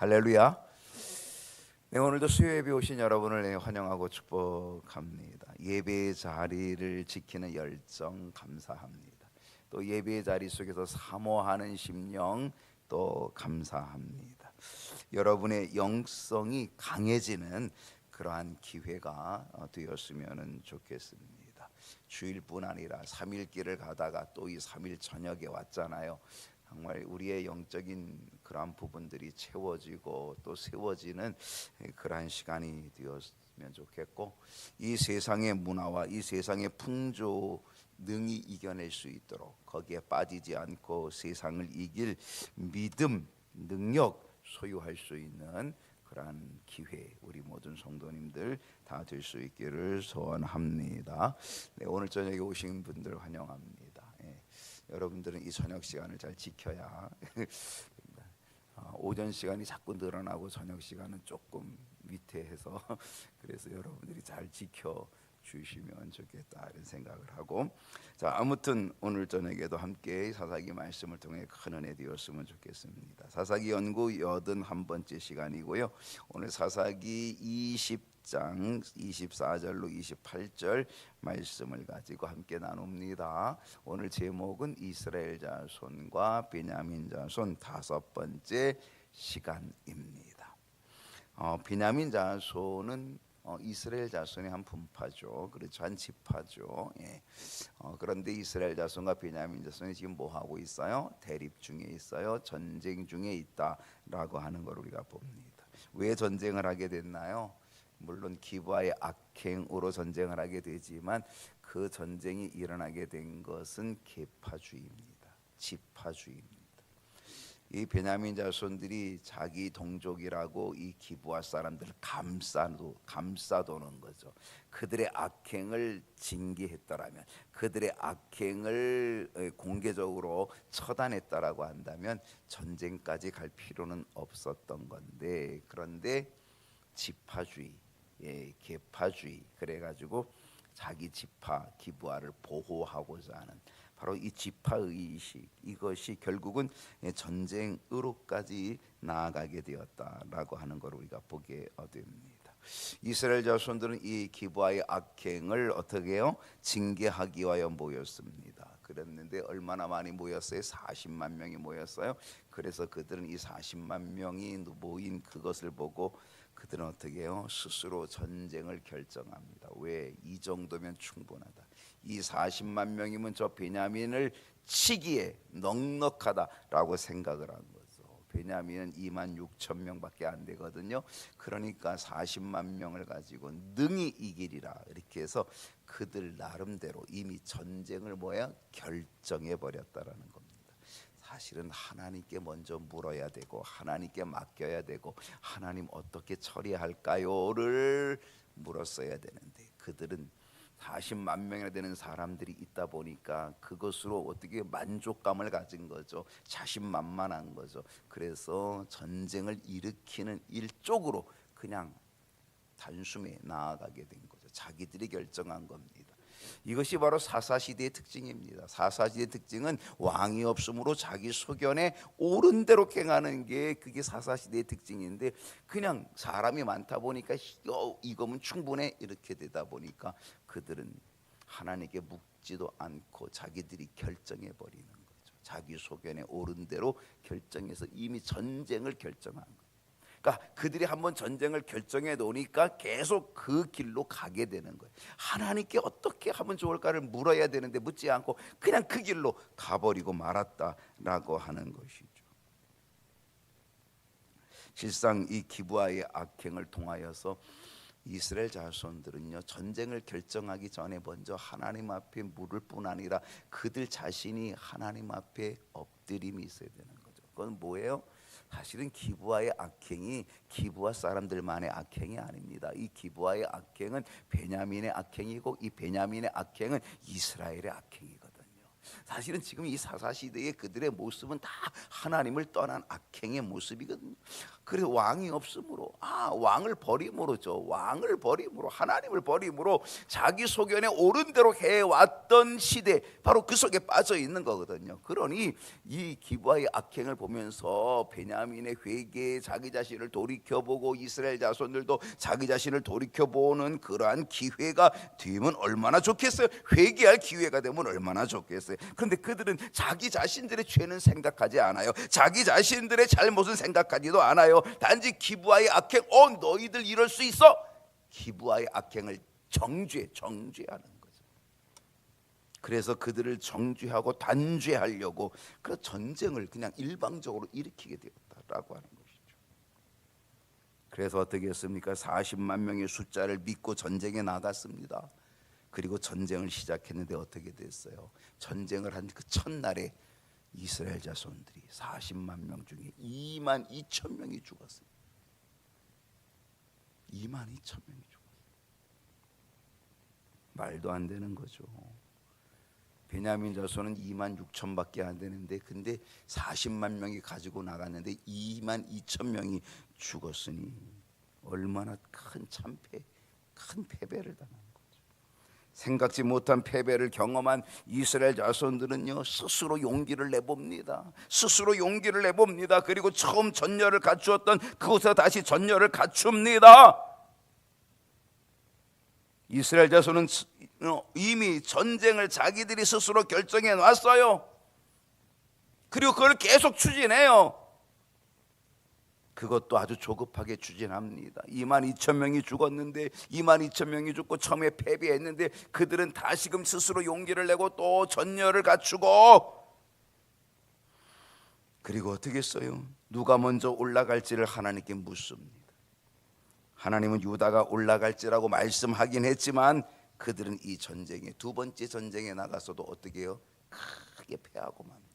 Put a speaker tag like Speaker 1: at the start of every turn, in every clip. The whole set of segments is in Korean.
Speaker 1: 할렐루야. 네, 오늘도 수요예배 오신 여러분을 환영하고 축복합니다. 예배의 자리를 지키는 열정 감사합니다. 또 예배의 자리 속에서 사모하는 심령 또 감사합니다. 여러분의 영성이 강해지는 그러한 기회가 되었으면 좋겠습니다. 주일뿐 아니라 3일길을 가다가 또 이 3일 저녁에 왔잖아요. 정말 우리의 영적인 그러한 부분들이 채워지고 또 세워지는 그러한 시간이 되었으면 좋겠고, 이 세상의 문화와 이 세상의 풍조 능히 이겨낼 수 있도록 거기에 빠지지 않고 세상을 이길 믿음, 능력 소유할 수 있는 그러한 기회, 우리 모든 성도님들 다 될 수 있기를 소원합니다. 네, 오늘 저녁에 오신 분들 환영합니다. 여러분들은 이 저녁 시간을 잘 지켜야 오전 시간이 자꾸 늘어나고 저녁 시간은 조금 위태해서 그래서 여러분들이 잘 지켜 주시면 좋겠다 이런 생각을 하고, 자, 아무튼 오늘 저녁에도 함께 사사기 말씀을 통해 큰 은혜 되었으면 좋겠습니다. 사사기 연구 81번째 시간이고요. 오늘 사사기 20장 24절로 28절 말씀을 가지고 함께 나눕니다. 오늘 제목은 이스라엘 자손과 베냐민 자손 5번째 시간입니다. 베냐민 자손은 이스라엘 자손의 한 분파죠. 그렇죠, 한 지파죠. 그런데 이스라엘 자손과 베냐민 자손이 지금 뭐 하고 있어요? 대립 중에 있어요. 전쟁 중에 있다라고 하는 걸 우리가 봅니다. 왜 전쟁을 하게 됐나요? 물론 기브아의 악행으로 전쟁을 하게 되지만 그 전쟁이 일어나게 된 것은 계파주의입니다. 지파주의입니다. 이 베냐민 자손들이 자기 동족이라고 이 기브아 사람들을 감싸도는 거죠. 그들의 악행을 징계했더라면, 그들의 악행을 공개적으로 처단했다라고 한다면 전쟁까지 갈 필요는 없었던 건데, 그런데 지파주의, 계파주의, 그래가지고 자기 지파 기브아를 보호하고자 하는 바로 이 지파의식, 이것이 결국은 전쟁으로까지 나아가게 되었다라고 하는 걸 우리가 보게 됩니다. 이스라엘 자손들은 이 기브아의 악행을 어떻게 해요? 징계하기 위하여 모였습니다. 그랬는데 얼마나 많이 모였어요? 40만 명이 모였어요. 그래서 그들은 이 40만 명이 모인 그것을 보고 그들은 어떻게 해요? 스스로 전쟁을 결정합니다. 왜? 이 정도면 충분하다. 이 40만 명이면 저 베냐민을 치기에 넉넉하다라고 생각을 한 거죠. 베냐민은 2만 6천 명밖에 안 되거든요. 그러니까 40만 명을 가지고 능히 이기리라 이렇게 해서 그들 나름대로 이미 전쟁을 결정해 버렸다라는 겁니다. 사실은 하나님께 먼저 물어야 되고 하나님께 맡겨야 되고 하나님 어떻게 처리할까요를 물었어야 되는데, 그들은 40만 명이나 되는 사람들이 있다 보니까 그것으로 어떻게 만족감을 가진 거죠. 자신만만한 거죠. 그래서 전쟁을 일으키는 일 쪽으로 그냥 단숨에 나아가게 된 거죠. 자기들이 결정한 겁니다. 이것이 바로 사사시대의 특징입니다. 사사시대의 특징은 왕이 없으므로 자기 소견에 옳은 대로 행하는 게 그게 사사시대의 특징인데, 그냥 사람이 많다 보니까 이거면 충분해 이렇게 되다 보니까 그들은 하나님께 묻지도 않고 자기들이 결정해 버리는 거죠. 자기 소견에 옳은 대로 결정해서 이미 전쟁을 결정한 거예요. 그러니까 그들이 한번 전쟁을 결정해 놓으니까 계속 그 길로 가게 되는 거예요. 하나님께 어떻게 하면 좋을까를 물어야 되는데 묻지 않고 그냥 그 길로 가버리고 말았다라고 하는 것이죠. 실상 이 기브아의 악행을 통하여서 이스라엘 자손들은요, 전쟁을 결정하기 전에 먼저 하나님 앞에 물을 뿐 아니라 그들 자신이 하나님 앞에 엎드림이 있어야 되는 거죠. 그건 뭐예요? 사실은 기브아의 악행이 기브아 사람들만의 악행이 아닙니다. 이 기브아의 악행은 베냐민의 악행이고 이 베냐민의 악행은 이스라엘의 악행이거든요. 사실은 지금 이 사사시대의 그들의 모습은 다 하나님을 떠난 악행의 모습이거든요. 그래서 왕이 없으므로 왕을 버림으로죠. 왕을 버림으로 하나님을 버림으로 자기 소견에 옳은 대로 해왔던 시대, 바로 그 속에 빠져 있는 거거든요. 그러니 이 기브아의 악행을 보면서 베냐민의 회개에 자기 자신을 돌이켜보고 이스라엘 자손들도 자기 자신을 돌이켜보는 그러한 기회가 되면 얼마나 좋겠어요. 회개할 기회가 되면 얼마나 좋겠어요. 그런데 그들은 자기 자신들의 죄는 생각하지 않아요. 자기 자신들의 잘못은 생각하지도 않아요. 단지 기브아의 악행, 너희들 이럴 수 있어? 기브아의 악행을 정죄하는 거죠. 그래서 그들을 정죄하고 단죄하려고 그 전쟁을 그냥 일방적으로 일으키게 되었다라고 하는 것이죠. 그래서 어떻게 했습니까? 40만 명의 숫자를 믿고 전쟁에 나갔습니다. 그리고 전쟁을 시작했는데 어떻게 됐어요? 전쟁을 한 그 첫날에 이스라엘 자손들이 40만 명 중에 2만 2천 명이 죽었어요. 2만 2천 명이 죽었어요. 말도 안 되는 거죠. 베냐민 자손은 2만 6천밖에 안 되는데, 근데 40만 명이 가지고 나갔는데 2만 2천 명이 죽었으니 얼마나 큰 참패, 큰 패배를 당한 거예요. 생각지 못한 패배를 경험한 이스라엘 자손들은요, 스스로 용기를 내봅니다. 스스로 용기를 내봅니다. 그리고 처음 전열을 갖추었던 그곳에서 다시 전열을 갖춥니다. 이스라엘 자손은 이미 전쟁을 자기들이 스스로 결정해 놨어요. 그리고 그걸 계속 추진해요. 그것도 아주 조급하게 추진합니다. 2만 2천 명이 죽었는데, 2만 2천 명이 죽고 처음에 패배했는데, 그들은 다시금 스스로 용기를 내고 또 전열을 갖추고, 그리고 어떻게 했어요? 누가 먼저 올라갈지를 하나님께 묻습니다. 하나님은 유다가 올라갈지라고 말씀하긴 했지만 그들은 이 전쟁에, 두 번째 전쟁에 나가서도 어떻게 해요? 크게 패하고 맙니다.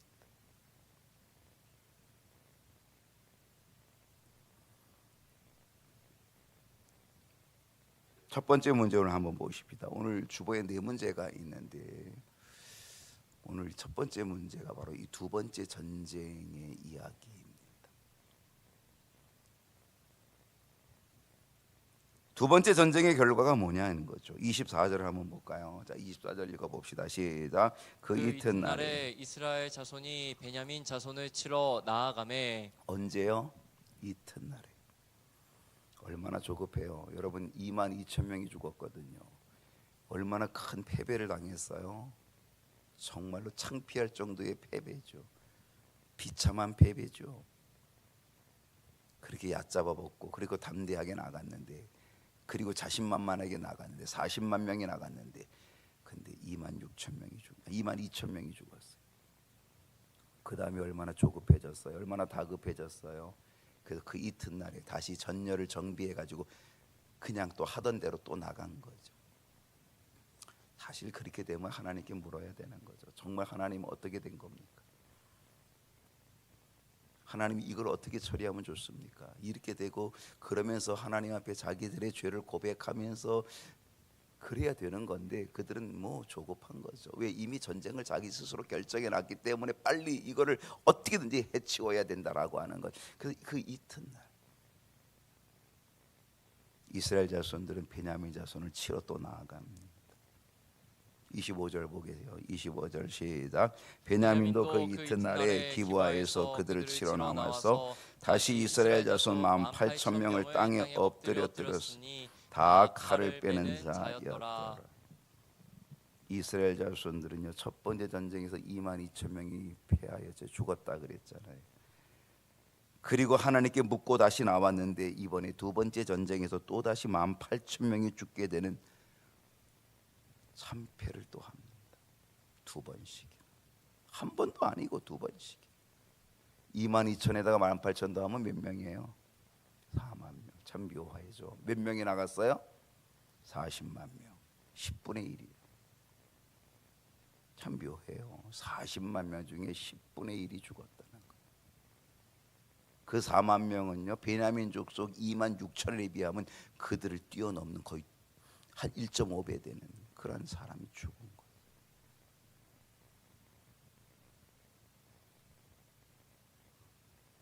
Speaker 1: 첫 번째 문제를 한번 보십시다. 오늘 주보에 네 문제가 있는데, 오늘 첫 번째 문제가 바로 이 두 번째 전쟁의 이야기입니다. 두 번째 전쟁의 결과가 뭐냐는 거죠. 24절을 한번 볼까요? 자, 24절 읽어봅시다. 시작. 그 이튿날에
Speaker 2: 이스라엘 자손이 베냐민 자손을 치러 나아가매.
Speaker 1: 언제요? 이튿날에. 얼마나 조급해요. 여러분, 2만 2천 명이 죽었거든요. 얼마나 큰 패배를 당했어요. 정말로 창피할 정도의 패배죠. 비참한 패배죠. 그렇게 얕잡아 먹고, 그리고 담대하게 나갔는데, 그리고 자신만만하게 나갔는데, 40만 명이 나갔는데, 근데 2만 2천 명이 죽었어요. 그 다음에 얼마나 조급해졌어요. 얼마나 다급해졌어요. 그래서 그 이튿날에 다시 전열을 정비해가지고 그냥 또 하던 대로 또 나간 거죠. 사실 그렇게 되면 하나님께 물어야 되는 거죠. 정말 하나님은 어떻게 된 겁니까? 하나님이 이걸 어떻게 처리하면 좋습니까? 이렇게 되고, 그러면서 하나님 앞에 자기들의 죄를 고백하면서 그래야 되는 건데, 그들은 뭐 조급한 거죠. 왜? 이미 전쟁을 자기 스스로 결정해 놨기 때문에 빨리 이거를 어떻게든지 해치워야 된다라고 하는 것. 그 이튿날 이스라엘 자손들은 베냐민 자손을 치러 또 나아갑니다. 25절 보게요. 25절 시작. 베냐민도 그 이튿날에 기브아에서 그들을 치러 나와서 다시 이스라엘 자손 18,000명을 땅에 엎드렸으니 다 칼을 빼는 자였더라. 이스라엘 자손들은요, 첫 번째 전쟁에서 2만 2천 명이 패하였죠. 죽었다 그랬잖아요. 그리고 하나님께 묻고 다시 나왔는데, 이번에 두 번째 전쟁에서 또 다시 18,000명이 죽게 되는 참패를 또 합니다. 두 번씩. 한 번도 아니고 두 번씩. 2만 2천에다가 18,000 더하면 몇 명이에요? 4만 명. 참 묘하죠. 몇 명이 나갔어요? 40만 명. 10분의 1이에요. 참 묘해요. 40만 명 중에 10분의 1이 죽었다는 거예요. 그 4만 명은요, 베냐민 족속 2만 6천에 비하면 그들을 뛰어넘는 거의 한 1.5배 되는 그런 사람이 죽은 거예요.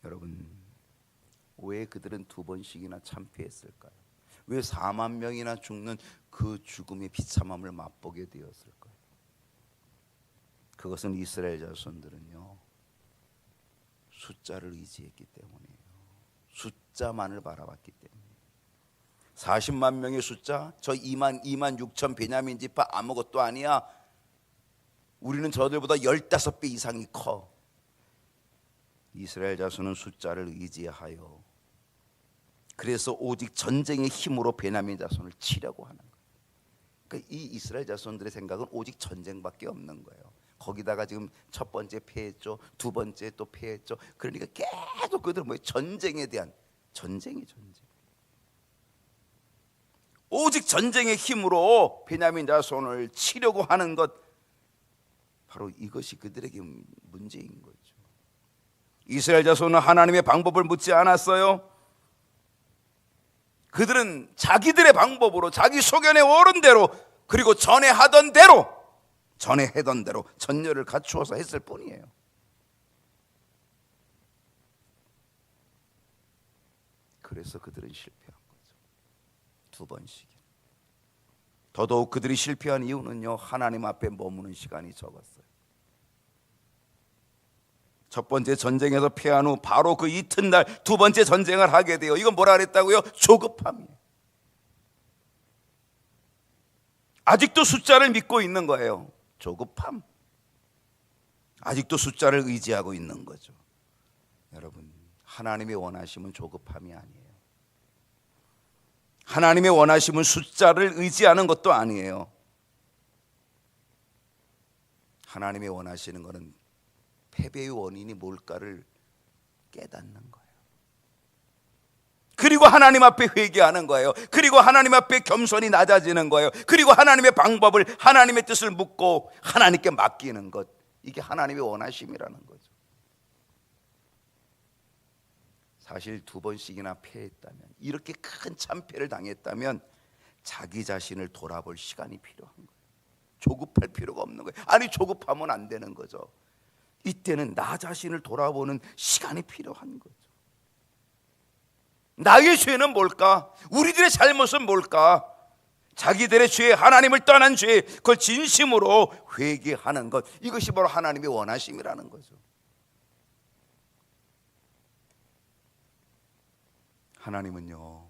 Speaker 1: 여러분, 왜 그들은 두 번씩이나 참패했을까요? 왜 4만 명이나 죽는 그 죽음의 비참함을 맛보게 되었을까요? 그것은 이스라엘 자손들은요, 숫자를 의지했기 때문이에요. 숫자만을 바라봤기 때문이에요. 40만 명의 숫자, 저 2만 6천 베냐민 지파 아무것도 아니야. 우리는 저들보다 15배 이상이 커. 이스라엘 자손은 숫자를 의지하여 그래서 오직 전쟁의 힘으로 베냐민 자손을 치려고 하는 거예요. 그러니까 이 이스라엘 자손들의 생각은 오직 전쟁밖에 없는 거예요. 거기다가 지금 첫 번째 패했죠, 두 번째 또 패했죠. 그러니까 계속 그들은 뭐예요? 전쟁에 대한 전쟁이 전쟁. 오직 전쟁의 힘으로 베냐민 자손을 치려고 하는 것, 바로 이것이 그들에게 문제인 거죠. 이스라엘 자손은 하나님의 방법을 묻지 않았어요. 그들은 자기들의 방법으로, 자기 소견에 오른 대로, 그리고 전에 하던 대로, 전에 하던 대로 전열을 갖추어서 했을 뿐이에요. 그래서 그들은 실패한 거죠. 두 번씩. 더더욱 그들이 실패한 이유는요, 하나님 앞에 머무는 시간이 적었어요. 첫 번째 전쟁에서 패한 후 바로 그 이튿날 두 번째 전쟁을 하게 돼요. 이건 뭐라 그랬다고요? 조급함이에요. 아직도 숫자를 믿고 있는 거예요. 조급함. 아직도 숫자를 의지하고 있는 거죠. 여러분, 하나님의 원하심은 조급함이 아니에요. 하나님의 원하심은 숫자를 의지하는 것도 아니에요. 하나님의 원하시는 것은 패배의 원인이 뭘까를 깨닫는 거예요. 그리고 하나님 앞에 회개하는 거예요. 그리고 하나님 앞에 겸손히 낮아지는 거예요. 그리고 하나님의 방법을, 하나님의 뜻을 묻고 하나님께 맡기는 것, 이게 하나님의 원하심이라는 거죠. 사실 두 번씩이나 패했다면, 이렇게 큰 참패를 당했다면 자기 자신을 돌아볼 시간이 필요한 거예요. 조급할 필요가 없는 거예요. 아니, 조급하면 안 되는 거죠. 이때는 나 자신을 돌아보는 시간이 필요한 거죠. 나의 죄는 뭘까? 우리들의 잘못은 뭘까? 자기들의 죄, 하나님을 떠난 죄, 그걸 진심으로 회개하는 것, 이것이 바로 하나님의 원하심이라는 거죠. 하나님은요,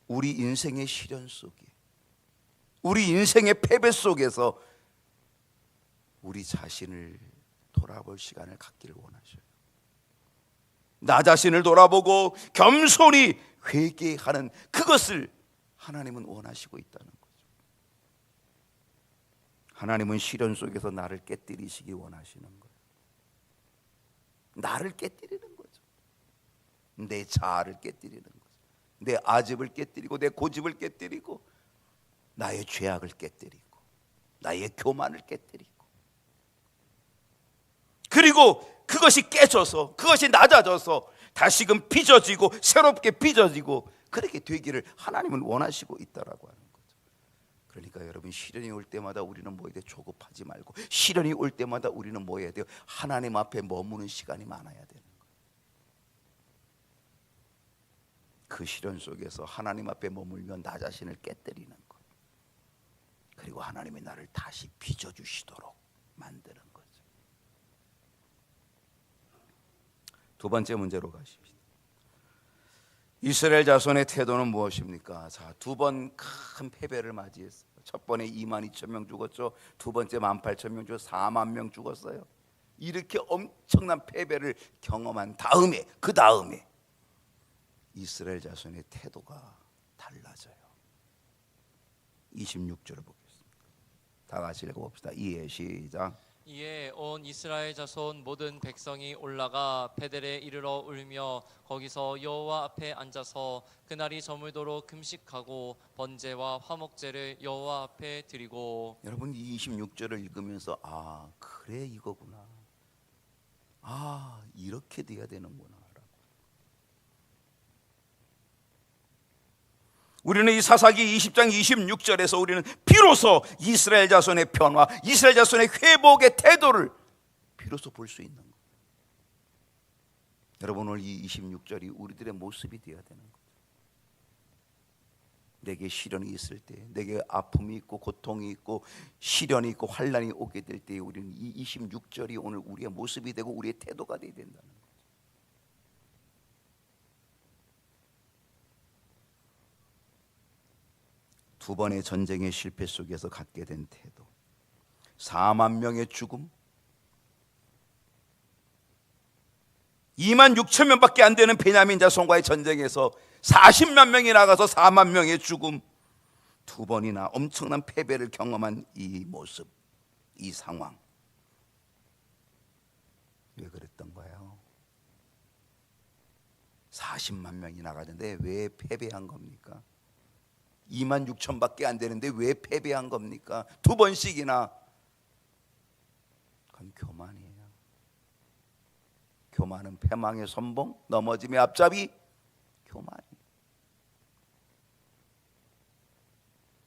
Speaker 1: 우리 인생의 시련 속에, 우리 인생의 패배 속에서 우리 자신을 돌아볼 시간을 갖기를 원하셔요. 나 자신을 돌아보고 겸손히 회개하는 그것을 하나님은 원하시고 있다는 거죠. 하나님은 시련 속에서 나를 깨뜨리시기 원하시는 거예요. 나를 깨뜨리는 거죠. 내 자아를 깨뜨리는 거죠. 내 아집을 깨뜨리고, 내 고집을 깨뜨리고, 나의 죄악을 깨뜨리고, 나의 교만을 깨뜨리고, 그리고 그것이 깨져서, 그것이 낮아져서 다시금 빚어지고, 새롭게 빚어지고, 그렇게 되기를 하나님은 원하시고 있다라고 하는 거죠. 그러니까 여러분, 시련이 올 때마다 우리는 뭐 해야 돼요? 조급하지 말고, 시련이 올 때마다 우리는 뭐 해야 돼요? 하나님 앞에 머무는 시간이 많아야 되는 거예요. 그 시련 속에서 하나님 앞에 머물면 나 자신을 깨뜨리는 거예요. 그리고 하나님이 나를 다시 빚어주시도록 만드는 거예요. 두 번째 문제로 가십시다. 이스라엘 자손의 태도는 무엇입니까? 자, 두 번 큰 패배를 맞이했어요. 첫 번에 2만 2천 명 죽었죠. 두 번째 18,000명 죽었어요. 4만 명 죽었어요. 이렇게 엄청난 패배를 경험한 다음에, 그 다음에 이스라엘 자손의 태도가 달라져요. 26절을 보겠습니다. 다 같이 읽어봅시다. 이해 시작.
Speaker 2: 이에 온 이스라엘 자손 모든 백성이 올라가 베델에 이르러 울며 거기서 여호와 앞에 앉아서 그날이 저물도록 금식하고 번제와 화목제를 여호와 앞에 드리고.
Speaker 1: 여러분, 이 26절을 읽으면서 아, 그래, 이거구나. 아, 이렇게 돼야 되는구나. 우리는 이 사사기 20장 26절에서 우리는 비로소 이스라엘 자손의 변화, 이스라엘 자손의 회복의 태도를 비로소 볼 수 있는 거예요. 여러분, 오늘 이 26절이 우리들의 모습이 되어야 되는 거죠. 내게 시련이 있을 때, 내게 아픔이 있고 고통이 있고 시련이 있고 환난이 오게 될 때, 우리는 이 26절이 오늘 우리의 모습이 되고 우리의 태도가 되어야 된다는 거죠. 두 번의 전쟁의 실패 속에서 갖게 된 태도, 4만 명의 죽음, 2만 6천 명밖에 안 되는 베냐민 자손과의 전쟁에서 40만 명이 나가서 4만 명의 죽음, 두 번이나 엄청난 패배를 경험한 이 모습, 이 상황, 왜 그랬던 거예요? 40만 명이 나가는데 왜 패배한 겁니까? 2만 6천밖에 안 되는데 왜 패배한 겁니까? 두 번씩이나. 그건 교만이에요. 교만은 패망의 선봉, 넘어짐의 앞잡이. 교만이에요.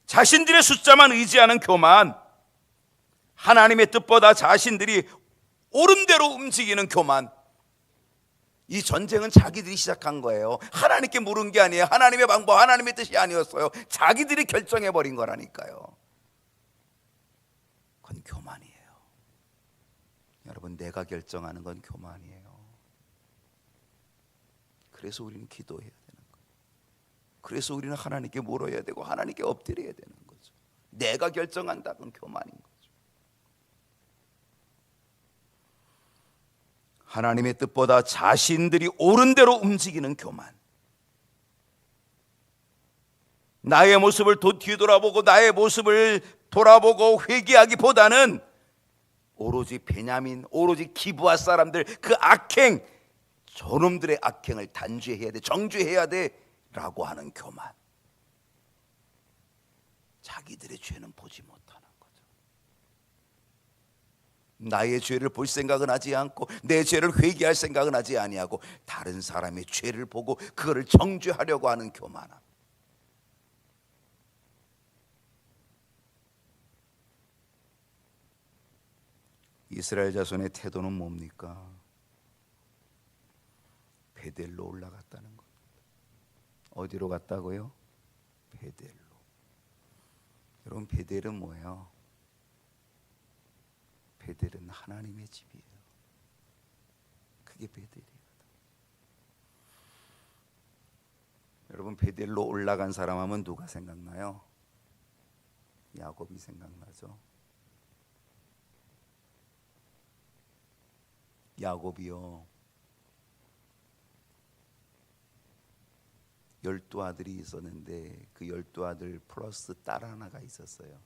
Speaker 1: 자신들의 숫자만 의지하는 교만, 하나님의 뜻보다 자신들이 옳은 대로 움직이는 교만. 이 전쟁은 자기들이 시작한 거예요. 하나님께 물은 게 아니에요. 하나님의 방법, 하나님의 뜻이 아니었어요. 자기들이 결정해버린 거라니까요. 그건 교만이에요. 여러분, 내가 결정하는 건 교만이에요. 그래서 우리는 기도해야 되는 거예요. 그래서 우리는 하나님께 물어야 되고 하나님께 엎드려야 되는 거죠. 내가 결정한다, 그건 교만인 거죠. 하나님의 뜻보다 자신들이 옳은 대로 움직이는 교만. 나의 모습을 뒤돌아보고 나의 모습을 돌아보고 회개하기보다는 오로지 베냐민, 오로지 기브아 사람들, 그 악행, 저놈들의 악행을 단죄해야 돼, 정죄해야 돼 라고 하는 교만. 자기들의 죄는 보지 못하는 거죠. 나의 죄를 볼 생각은 하지 않고 내 죄를 회개할 생각은 하지 아니하고 다른 사람의 죄를 보고 그거를 정죄하려고 하는 교만함. 이스라엘 자손의 태도는 뭡니까? 베델로 올라갔다는 겁니다. 어디로 갔다고요? 베델로. 여러분, 베델은 뭐예요? 베델은 하나님의 집이에요. 그게 베델이에요. 여러분, 베델로 올라간 사람 하면 누가 생각나요? 야곱이 생각나죠. 야곱이요, 12아들이 있었는데 그 12아들 플러스 딸 하나가 있었어요.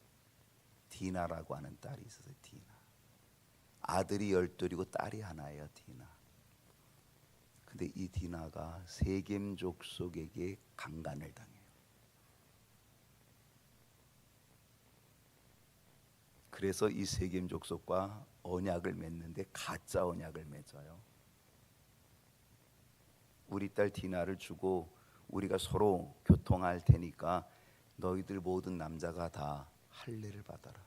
Speaker 1: 디나라고 하는 딸이 있었어요. 디나. 아들이 12이고 딸이 하나예요. 디나. 근데 이 디나가 세겜 족속에게 강간을 당해요. 그래서 이 세겜 족속과 언약을 맺는데 가짜 언약을 맺어요. 우리 딸 디나를 주고 우리가 서로 교통할 테니까 너희들 모든 남자가 다 할례를 받아라.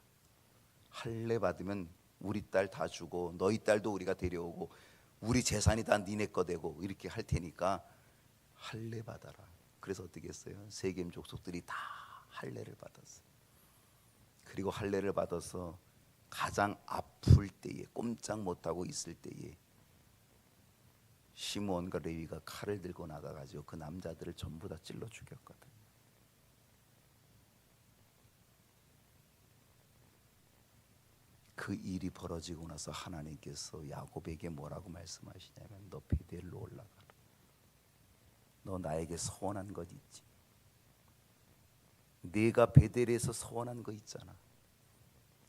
Speaker 1: 할례 받으면 우리 딸 다 주고 너희 딸도 우리가 데려오고 우리 재산이 다 니네 거 되고 이렇게 할 테니까 할례 받아라. 그래서 어떻게 했어요? 세겜 족속들이 다 할례를 받았어요. 그리고 할례를 받아서 가장 아플 때에, 꼼짝 못하고 있을 때에 시므온과 레위가 칼을 들고 나가가지고 그 남자들을 전부 다 찔러 죽였거든요. 그 일이 벌어지고 나서 하나님께서 야곱에게 뭐라고 말씀하시냐면, 너 베델로 올라가라. 너 나에게 서원한 것 있지. 네가 베델에서 서원한 거 있잖아.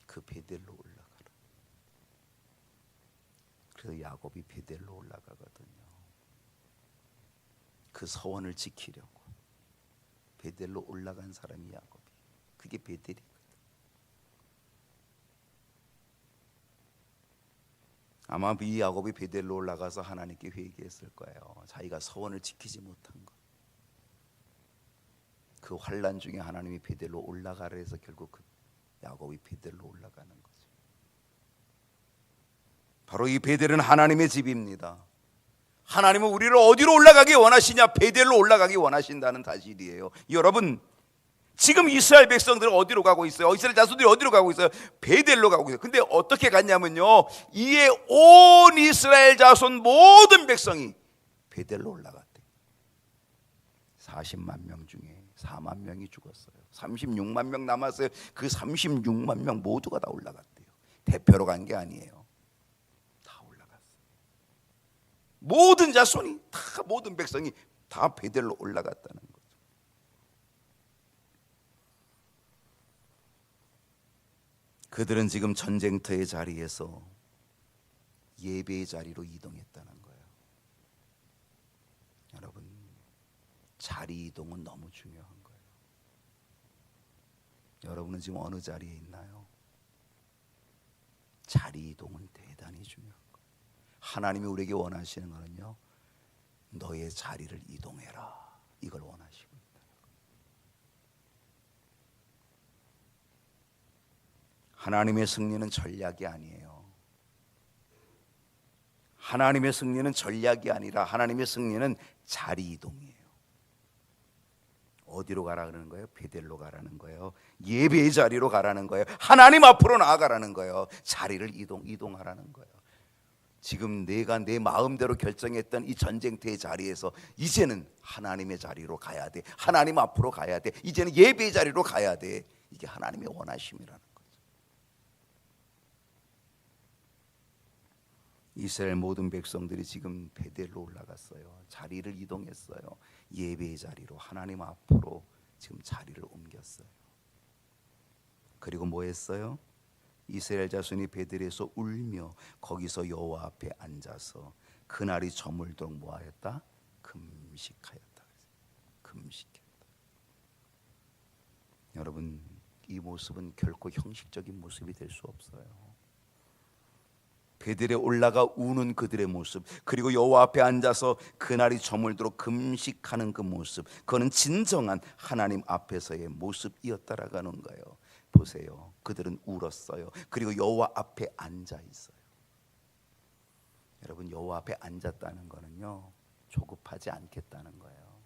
Speaker 1: 그 베델로 올라가라. 그래서 야곱이 베델로 올라가거든요. 그 서원을 지키려고 베델로 올라간 사람이 야곱이. 그게 베델이거든. 아마 이 야곱이 베델로 올라가서 하나님께 회개했을 거예요. 자기가 서원을 지키지 못한 것. 그 환난 중에 하나님이 베델로 올라가라 해서 결국 그 야곱이 베델로 올라가는 거죠. 바로 이 베델은 하나님의 집입니다. 하나님은 우리를 어디로 올라가기 원하시냐? 베델로 올라가기 원하신다는 사실이에요. 여러분, 지금 이스라엘 백성들은 어디로 가고 있어요? 이스라엘 자손들이 어디로 가고 있어요? 베델로 가고 있어요. 근데 어떻게 갔냐면요, 이에 온 이스라엘 자손 모든 백성이 베델로 올라갔대요. 40만 명 중에 4만 명이 죽었어요. 36만 명 남았어요. 그 36만 명 모두가 다 올라갔대요. 대표로 간 게 아니에요. 다 올라갔어요. 모든 자손이 다, 모든 백성이 다 베델로 올라갔다는 거죠. 그들은 지금 전쟁터의 자리에서 예배의 자리로 이동했다는 거예요. 여러분, 자리 이동은 너무 중요한 거예요. 여러분은 지금 어느 자리에 있나요? 자리 이동은 대단히 중요한 거예요. 하나님이 우리에게 원하시는 거는요, 너의 자리를 이동해라, 이걸 원하시고 있다는 거예요. 하나님의 승리는 전략이 아니에요. 하나님의 승리는 전략이 아니라 하나님의 승리는 자리 이동이에요. 어디로 가라 그러는 거예요? 베델로 가라는 거예요. 예배의 자리로 가라는 거예요. 하나님 앞으로 나아가라는 거예요. 자리를 이동하라는 거예요. 지금 내가 내 마음대로 결정했던 이 전쟁터의 자리에서 이제는 하나님의 자리로 가야 돼. 하나님 앞으로 가야 돼. 이제는 예배의 자리로 가야 돼. 이게 하나님의 원하심이라는 거죠. 이스라엘 모든 백성들이 지금 베델로 올라갔어요. 자리를 이동했어요. 예배의 자리로, 하나님 앞으로 지금 자리를 옮겼어요. 그리고 뭐 했어요? 이스라엘 자손이 베델에서 울며 거기서 여호와 앞에 앉아서 그날이 저물도록 뭐하였다? 금식하였다. 금식했다. 여러분, 이 모습은 결코 형식적인 모습이 될 수 없어요. 베델에 올라가 우는 그들의 모습, 그리고 여호와 앞에 앉아서 그날이 저물도록 금식하는 그 모습, 그거는 진정한 하나님 앞에서의 모습이었다라는 거예요. 보세요, 그들은 울었어요. 그리고 여호와 앞에 앉아 있어요. 여러분, 여호와 앞에 앉았다는 거는요, 조급하지 않겠다는 거예요.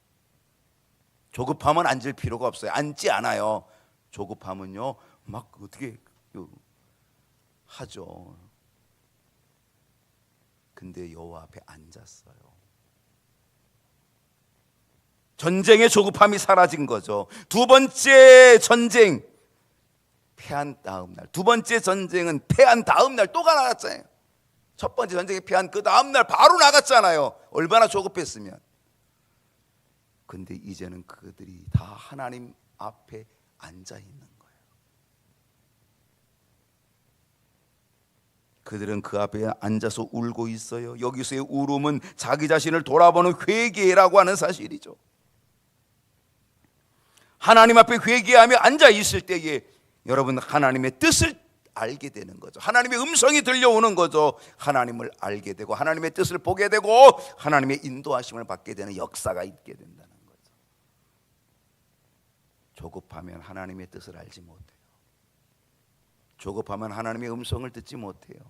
Speaker 1: 조급하면 앉을 필요가 없어요. 앉지 않아요. 조급하면요, 막 어떻게 하죠. 근데 여호와 앞에 앉았어요. 전쟁의 조급함이 사라진 거죠. 두 번째 전쟁 패한 다음 날, 두 번째 전쟁은 패한 다음 날 또 나갔잖아요. 첫 번째 전쟁에 패한 그 다음 날 바로 나갔잖아요. 얼마나 조급했으면. 근데 이제는 그들이 다 하나님 앞에 앉아 있는 거예요. 그들은 그 앞에 앉아서 울고 있어요. 여기서의 울음은 자기 자신을 돌아보는 회개라고 하는 사실이죠. 하나님 앞에 회개하며 앉아 있을 때에 여러분, 하나님의 뜻을 알게 되는 거죠. 하나님의 음성이 들려오는 거죠. 하나님을 알게 되고 하나님의 뜻을 보게 되고 하나님의 인도하심을 받게 되는 역사가 있게 된다는 거죠. 조급하면 하나님의 뜻을 알지 못해요. 조급하면 하나님의 음성을 듣지 못해요.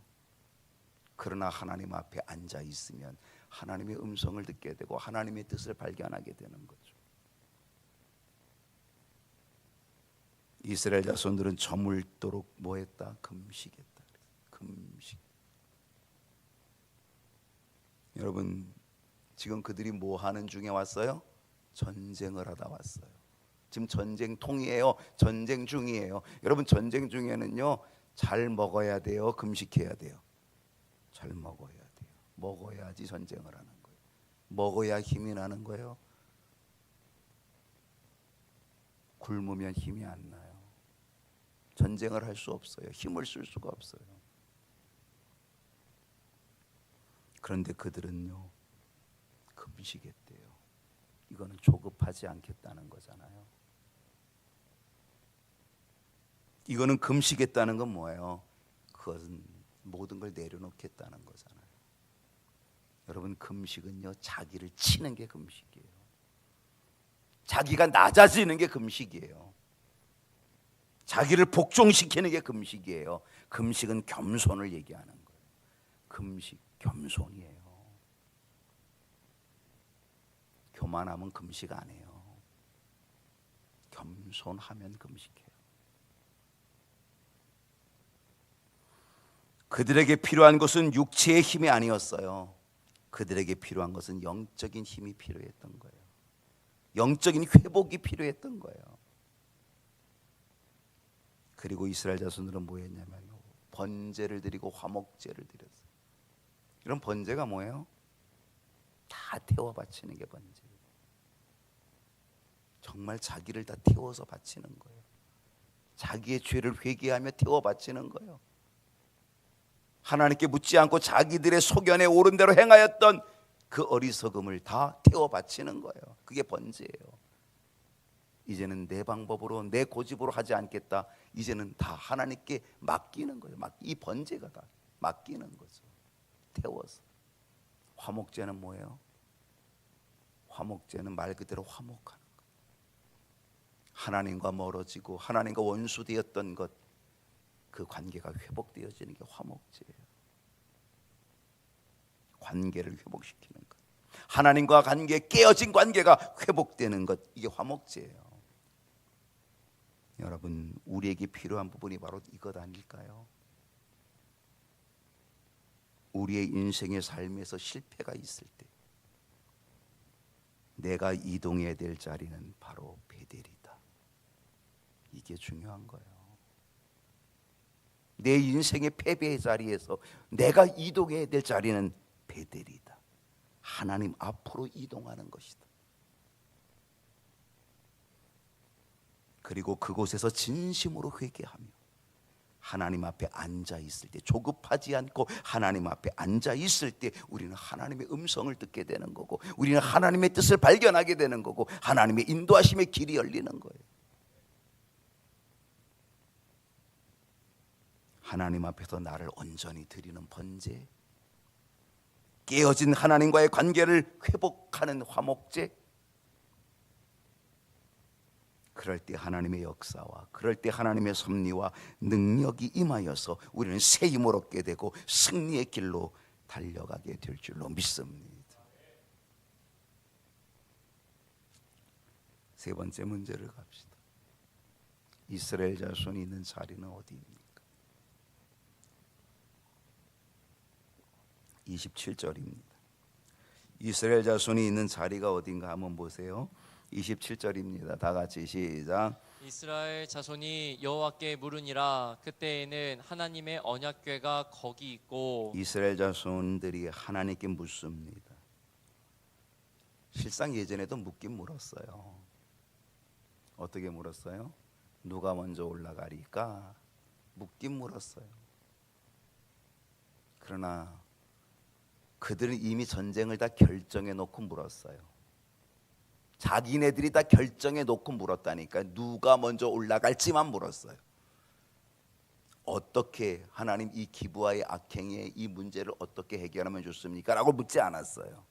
Speaker 1: 그러나 하나님 앞에 앉아 있으면 하나님의 음성을 듣게 되고 하나님의 뜻을 발견하게 되는 거죠. 이스라엘 자손들은 저물도록 뭐했다? 금식했다. 금식. 여러분, 지금 그들이 뭐 하는 중에 왔어요? 전쟁을 하다 왔어요. 지금 전쟁통이에요. 전쟁 중이에요. 여러분, 전쟁 중에는요, 잘 먹어야 돼요? 금식해야 돼요? 잘 먹어야 돼요. 먹어야지 전쟁을 하는 거예요. 먹어야 힘이 나는 거예요. 굶으면 힘이 안 나요. 전쟁을 할 수 없어요. 힘을 쓸 수가 없어요. 그런데 그들은요, 금식했대요. 이거는 조급하지 않겠다는 거잖아요. 이거는 금식했다는 건 뭐예요? 그것은 모든 걸 내려놓겠다는 거잖아요. 여러분, 금식은요, 자기를 치는 게 금식이에요. 자기가 낮아지는 게 금식이에요. 자기를 복종시키는 게 금식이에요. 금식은 겸손을 얘기하는 거예요. 금식, 겸손이에요. 교만하면 금식 안 해요. 겸손하면 금식해요. 그들에게 필요한 것은 육체의 힘이 아니었어요. 그들에게 필요한 것은 영적인 힘이 필요했던 거예요. 영적인 회복이 필요했던 거예요. 그리고 이스라엘 자손들은 뭐 했냐면 번제를 드리고 화목제를 드렸어요. 이런 번제가 뭐예요? 다 태워 바치는 게 번제예요. 정말 자기를 다 태워서 바치는 거예요. 자기의 죄를 회개하며 태워 바치는 거예요. 하나님께 묻지 않고 자기들의 소견에 옳은 대로 행하였던 그 어리석음을 다 태워 바치는 거예요. 그게 번제예요. 이제는 내 방법으로 내 고집으로 하지 않겠다. 이제는 다 하나님께 맡기는 거예요. 이 번제가 다 맡기는 거죠. 태워서. 화목제는 뭐예요? 화목제는 말 그대로 화목하는 거예요. 하나님과 멀어지고 하나님과 원수되었던 것, 그 관계가 회복되어지는 게 화목제예요. 관계를 회복시키는 것, 하나님과 관계, 깨어진 관계가 회복되는 것, 이게 화목제예요. 여러분, 우리에게 필요한 부분이 바로 이것 아닐까요? 우리의 인생의 삶에서 실패가 있을 때 내가 이동해야 될 자리는 바로 베델이다. 이게 중요한 거예요. 내 인생의 패배의 자리에서 내가 이동해야 될 자리는 베델이다. 하나님 앞으로 이동하는 것이다. 그리고 그곳에서 진심으로 회개하며 하나님 앞에 앉아 있을 때, 조급하지 않고 하나님 앞에 앉아 있을 때 우리는 하나님의 음성을 듣게 되는 거고, 우리는 하나님의 뜻을 발견하게 되는 거고, 하나님의 인도하심의 길이 열리는 거예요. 하나님 앞에서 나를 온전히 드리는 번제, 깨어진 하나님과의 관계를 회복하는 화목제, 그럴 때 하나님의 역사와 그럴 때 하나님의 섭리와 능력이 임하여서 우리는 새 힘을 얻게 되고 승리의 길로 달려가게 될 줄로 믿습니다. 세 번째 문제를 갑시다. 이스라엘 자손이 있는 자리는 어디입니까? 27절입니다. 이스라엘 자손이 있는 자리가 어딘가 한번 보세요. 27절입니다. 다 같이 시작.
Speaker 2: 이스라엘 자손이 여호와께 물으니라. 그때에는 하나님의 언약궤가 거기 있고.
Speaker 1: 이스라엘 자손들이 하나님께 묻습니다. 실상 예전에도 묻긴 물었어요. 어떻게 물었어요? 누가 먼저 올라가리까? 묻긴 물었어요. 그러나 그들은 이미 전쟁을 다 결정해 놓고 물었어요. 자기네들이 다 결정해 놓고 물었다니까. 누가 먼저 올라갈지만 물었어요. 어떻게 하나님 이 기브아의 악행의 이 문제를 어떻게 해결하면 좋습니까? 라고 묻지 않았어요.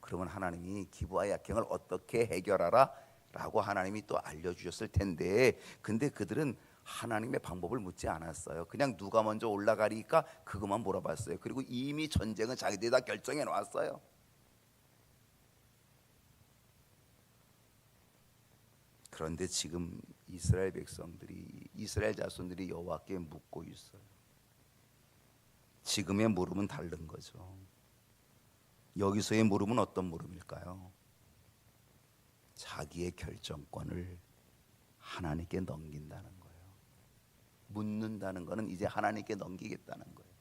Speaker 1: 그러면 하나님이 기브아의 악행을 어떻게 해결하라? 라고 하나님이 또 알려주셨을 텐데, 근데 그들은 하나님의 방법을 묻지 않았어요. 그냥 누가 먼저 올라가리까 그것만 물어봤어요. 그리고 이미 전쟁은 자기들이 다 결정해 놓았어요. 그런데 지금 이스라엘 백성들이, 이스라엘 자손들이 여호와께 묻고 있어요. 지금의 물음은 다른 거죠. 여기서의 물음은 어떤 물음일까요? 자기의 결정권을 하나님께 넘긴다는 거예요. 묻는다는 것은 이제 하나님께 넘기겠다는 거예요.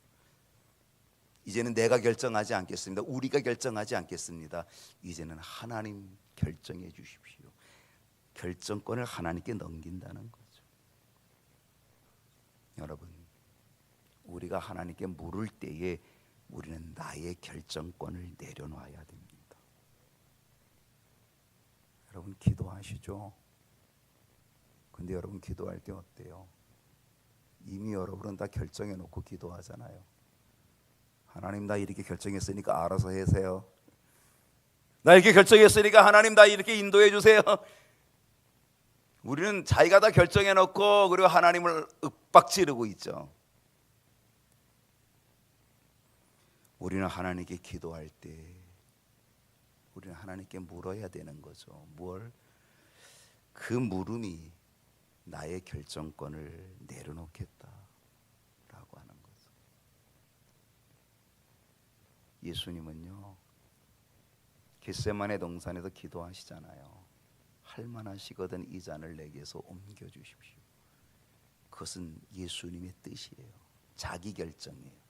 Speaker 1: 이제는 내가 결정하지 않겠습니다. 우리가 결정하지 않겠습니다. 이제는 하나님 결정해 주십시오. 결정권을 하나님께 넘긴다는 거죠. 여러분, 우리가 하나님께 물을 때에 우리는 나의 결정권을 내려놔야 됩니다. 여러분 기도하시죠? 근데 여러분 기도할 때 어때요? 이미 여러분은 다 결정해 놓고 기도하잖아요. 하나님 나 이렇게 결정했으니까 알아서 하세요. 나 이렇게 결정했으니까 하나님 나 이렇게 인도해 주세요. 우리는 자기가 다 결정해 놓고 그리고 하나님을 윽박지르고 있죠. 우리는 하나님께 기도할 때 우리는 하나님께 물어야 되는 거죠. 뭘? 그 물음이 나의 결정권을 내려놓겠다라고 하는 거죠. 예수님은요, 겟세마네 동산에서 기도하시잖아요. 할 만하시거든 이 잔을 내게서 옮겨주십시오. 그것은 예수님의 뜻이에요. 자기 결정이에요.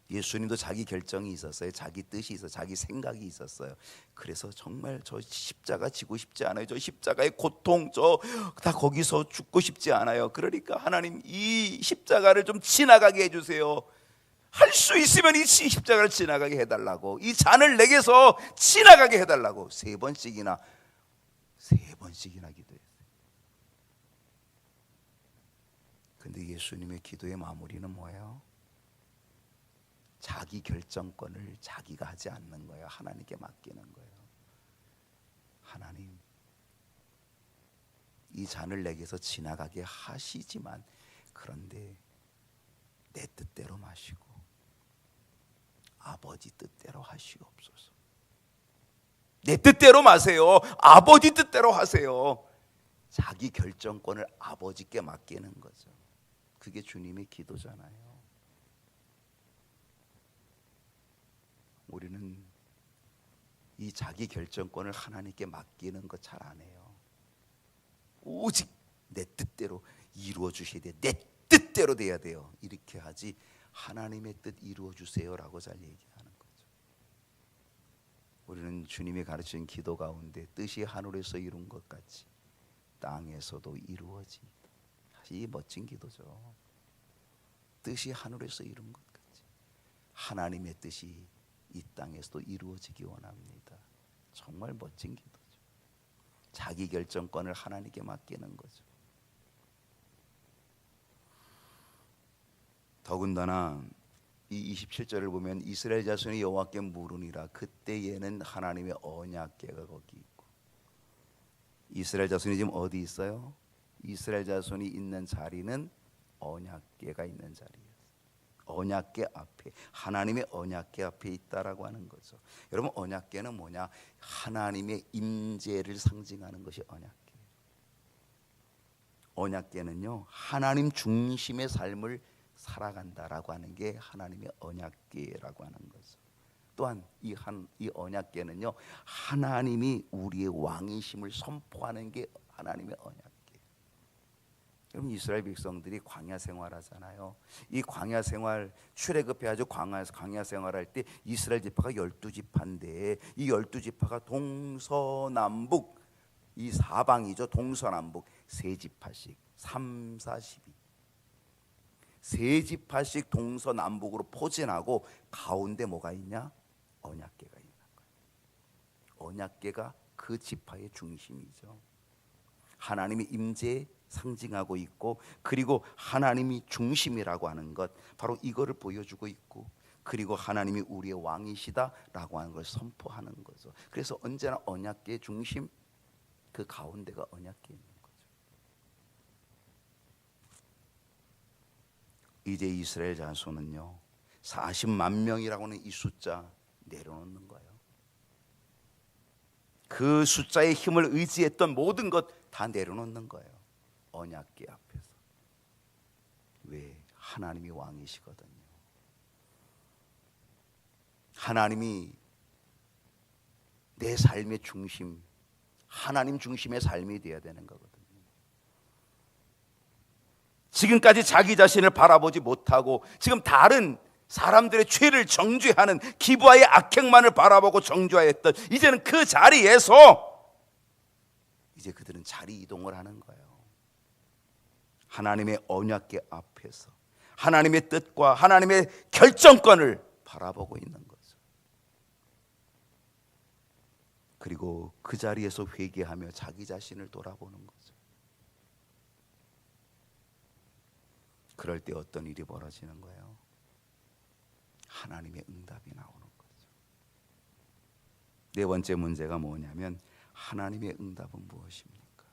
Speaker 1: 예수님도 자기 결정이 있었어요. 자기 뜻이 있어요. 자기 생각이 있었어요. 그래서 정말 저 십자가 지고 싶지 않아요. 저 십자가의 고통, 저 다 거기서 죽고 싶지 않아요. 그러니까 하나님 이 십자가를 좀 지나가게 해주세요. 할 수 있으면 이 십자가를 지나가게 해달라고, 이 잔을 내게서 지나가게 해달라고 세 번씩이나 기도했어요. 근데 예수님의 기도의 마무리는 뭐예요? 자기 결정권을 자기가 하지 않는 거예요. 하나님께 맡기는 거예요. 하나님, 이 잔을 내게서 지나가게 하시지만 그런데 내 뜻대로 마시고 아버지 뜻대로 하시옵소서. 내 뜻대로 마세요. 아버지 뜻대로 하세요. 자기 결정권을 아버지께 맡기는 거죠. 그게 주님의 기도잖아요. 우리는 이 자기 결정권을 하나님께 맡기는 거 잘 안 해요. 오직 내 뜻대로 이루어 주셔야 돼요. 내 뜻대로 돼야 돼요. 이렇게 하지 하나님의 뜻 이루어 주세요라고 잘 얘기하는 거죠. 우리는 주님이 가르친 기도 가운데 뜻이 하늘에서 이룬 것 같이 땅에서도 이루어지이다. 이 멋진 기도죠. 뜻이 하늘에서 이룬 것 같이 하나님의 뜻이 이 땅에서도 이루어지기 원합니다. 정말 멋진 기도죠. 자기 결정권을 하나님께 맡기는 거죠. 더군다나 이 27절을 보면 이스라엘 자손이 여호와께 물으니라. 그때에는 하나님의 언약궤가 거기 있고, 이스라엘 자손이 지금 어디 있어요? 이스라엘 자손이 있는 자리는 언약궤가 있는 자리예요. 언약궤 앞에, 하나님의 언약궤 앞에 있다라고 하는 거죠. 여러분, 언약궤는 뭐냐? 하나님의 임재를 상징하는 것이 언약궤예요. 언약궤는요, 하나님 중심의 삶을 살아간다라고 하는 게 하나님의 언약궤라고 하는 거죠. 또한 이 언약궤는요, 하나님이 우리의 왕이심을 선포하는 게 하나님의 언약궤. 여러분, 이스라엘 백성들이 광야 생활하잖아요. 이 광야 생활 출애굽해야죠. 광야 생활할 때 이스라엘 지파가 12지파인데 이 12지파가 동서남북 이 사방이죠. 동서남북 세 지파씩 3, 4, 12 세 지파씩 동서남북으로 포진하고 가운데 뭐가 있냐? 언약궤가 있는 거예요. 언약궤가 그 지파의 중심이죠. 하나님의 임재에 상징하고 있고, 그리고 하나님이 중심이라고 하는 것, 바로 이거를 보여주고 있고, 그리고 하나님이 우리의 왕이시다라고 하는 걸 선포하는 거죠. 그래서 언제나 언약궤의 중심, 그 가운데가 언약궤에 있는 거죠. 이제 이스라엘 자손은요, 40만 명이라고 하는 이 숫자 내려놓는 거예요. 그 숫자의 힘을 의지했던 모든 것 다 내려놓는 거예요. 언약궤 앞에서. 왜? 하나님이 왕이시거든요. 하나님이 내 삶의 중심, 하나님 중심의 삶이 되어야 되는 거거든요. 지금까지 자기 자신을 바라보지 못하고 지금 다른 사람들의 죄를 정죄하는 기브아의 악행만을 바라보고 정죄하였던, 이제는 그 자리에서 이제 그들은 자리 이동을 하는 거예요. 하나님의 언약궤 앞에서 하나님의 뜻과 하나님의 결정권을 바라보고 있는 거죠. 그리고 그 자리에서 회개하며 자기 자신을 돌아보는 거죠. 그럴 때 어떤 일이 벌어지는 거예요? 하나님의 응답이 나오는 거죠. 네 번째 문제가 뭐냐면, 하나님의 응답은 무엇입니까?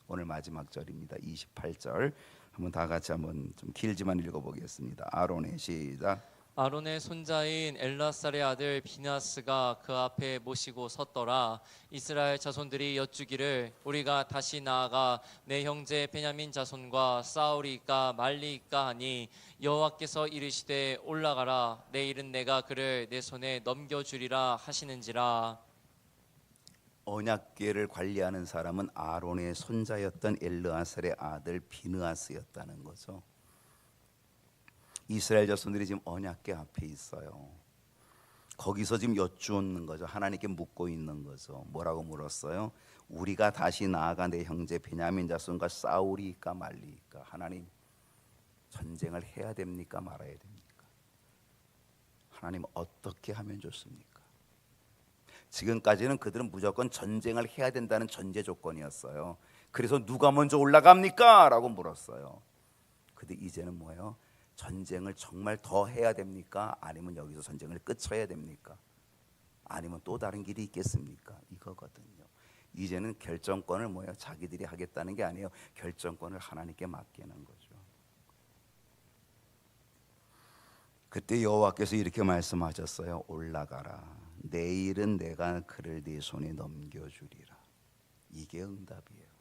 Speaker 1: 오늘 마지막 절입니다. 28절 한번 다 같이 한번 좀 길지만 읽어보겠습니다. 아론의 시작.
Speaker 2: 아론의 손자인 엘라살의 아들 비나스가 그 앞에 모시고 섰더라. 이스라엘 자손들이 여쭈기를 우리가 다시 나아가 내 형제 베냐민 자손과 싸우리이까 말리이까 하니 여호와께서 이르시되 올라가라. 내일은 내가 그를 내 손에 넘겨주리라 하시는지라.
Speaker 1: 언약궤를 관리하는 사람은 아론의 손자였던 엘르아살의 아들 비느하스였다는 거죠. 이스라엘 자손들이 지금 언약궤 앞에 있어요. 거기서 지금 여쭈는 거죠. 하나님께 묻고 있는 거죠. 뭐라고 물었어요? 우리가 다시 나아가 내 형제 베냐민 자손과 싸우리까 말리까. 하나님, 전쟁을 해야 됩니까 말아야 됩니까? 하나님, 어떻게 하면 좋습니까? 지금까지는 그들은 무조건 전쟁을 해야 된다는 전제 조건이었어요. 그래서 누가 먼저 올라갑니까? 라고 물었어요. 근데 이제는 뭐예요? 전쟁을 정말 더 해야 됩니까? 아니면 여기서 전쟁을 끝쳐야 됩니까? 아니면 또 다른 길이 있겠습니까? 이거거든요. 이제는 결정권을 뭐예요? 자기들이 하겠다는 게 아니에요. 결정권을 하나님께 맡기는 거죠. 그때 여호와께서 이렇게 말씀하셨어요. 올라가라. 내일은 내가 그를 네 손에 넘겨주리라. 이게 응답이에요.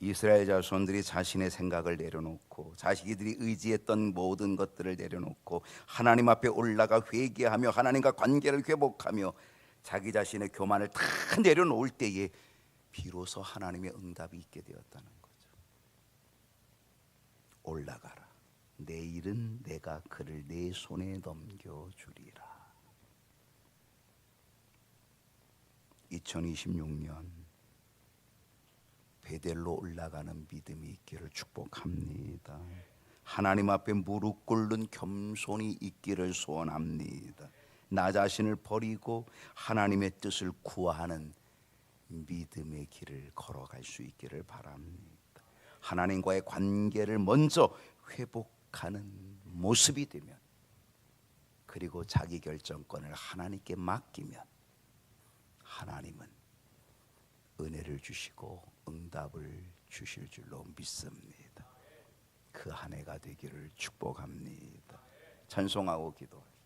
Speaker 1: 이스라엘 자손들이 자신의 생각을 내려놓고 자기들이 의지했던 모든 것들을 내려놓고 하나님 앞에 올라가 회개하며 하나님과 관계를 회복하며 자기 자신의 교만을 다 내려놓을 때에 비로소 하나님의 응답이 있게 되었다는 거죠. 올라가라. 내일은 내가 그를 내 손에 넘겨주리라. 2026년 베델로 올라가는 믿음이 있기를 축복합니다. 하나님 앞에 무릎 꿇는 겸손이 있기를 소원합니다. 나 자신을 버리고 하나님의 뜻을 구하는 믿음의 길을 걸어갈 수 있기를 바랍니다. 하나님과의 관계를 먼저 회복하는 모습이 되면, 그리고 자기 결정권을 하나님께 맡기면 하나님은 은혜를 주시고 응답을 주실 줄로 믿습니다. 그 한 해가 되기를 축복합니다. 찬송하고 기도합니다.